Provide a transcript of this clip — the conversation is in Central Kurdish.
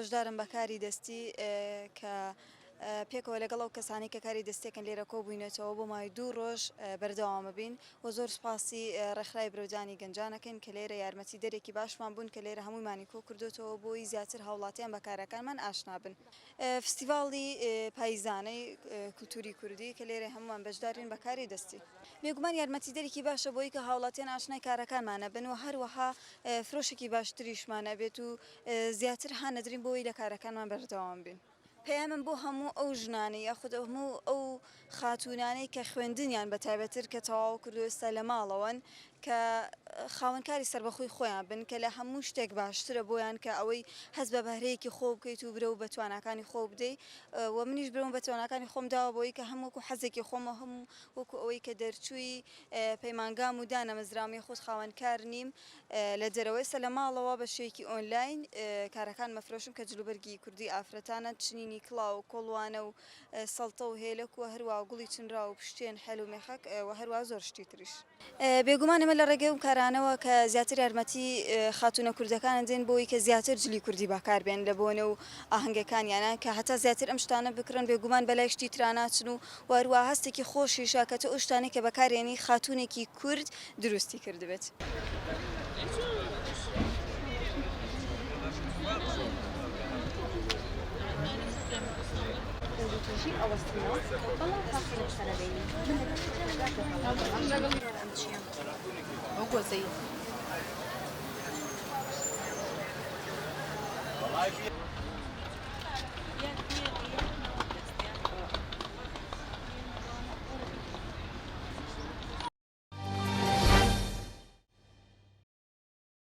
بەشدارم بە کاری دەستی کە پێکەوە لەگەڵ ئەو کەسانی کە کاری دەستێکن لێرە کۆبووینەتەوە بۆ مای 2 ڕۆژ بەردەوامە بین و زۆر سپاسی ڕێکخرای برۆدانی گەنجانەکەن کە لێرە یارمەتی دەرێکی باشمان بوون کە لێرە هەموویمانی کۆ کردوتەوە بۆی زیاتر هاوڵاتیان بە کارەکانمان ئاشنا بن. فستیڤاڵی پاییزانەی کولتوری کوردی کە لێرە هەمومان بەشدارین بە کاری دەستی. بێگومان یارمەتی دەرێکی باشە بۆی کە هاوڵاتیان ئاشنای کارەکانمانە بن و هەروەها فرۆشێکی باشتریشمانە بێت و زیاتر هانەدرین بۆی لە کارەکانمان بەردەوام بین. پەیامم بۆ هەموو ئەو ژنانەی یاخود هەموو ئەو خاتونانەی کە خوێندنیان بە تایبەتر کە تەواو کردو ئێستا لە ماڵەوەن کە خاوەنکاری سەربەخۆی خۆیان بن کە لە هەموو شتێک باشترە بۆیان کە ئەوەی هەست بە بەهرەیەکی خۆ بکەیت و برە و بە تواناکانی خۆ بدەیت و منیش برەوم بە تواناکانی خۆم داوە بۆی کە هەمووکو حەزێکی خۆمە هەموو وەکو ئەوەی کە دەرچووی پەیمانگام و دانەمەزرامی خۆت خاوەنکار نیم لە دەرەوەی سە لە ماڵەوە بە شێوەیەکی ئۆنلاین کارەکان مەفرۆشم کە جلوبەرگی کوردی ئافرەتانە چنینی کڵاو و کۆڵوانە و سەڵتە و هێلک و هەروە گوڵی چنرا و پشتێن هەل و مێخەک و هەروە زۆر شتی تریش. بێگومان ئێمە لە ڕێگەی و کارانەوە کە زیاتر یارمەتی خاتونە کوردەکانە دێن بۆی کە زیاتر جلی کوردی باکاربێن لە بۆنە و ئاهەنگەکانیانە کە هەتا زیاتر ئەم شتانە بکڕن بێگومان بەلای شتی تراناچن و وەروە هەستێکی خۆشیشە کە تە ئەو شتانەی کە بەکارێنی خاتونێکی کورد دروستی کردبێت. والله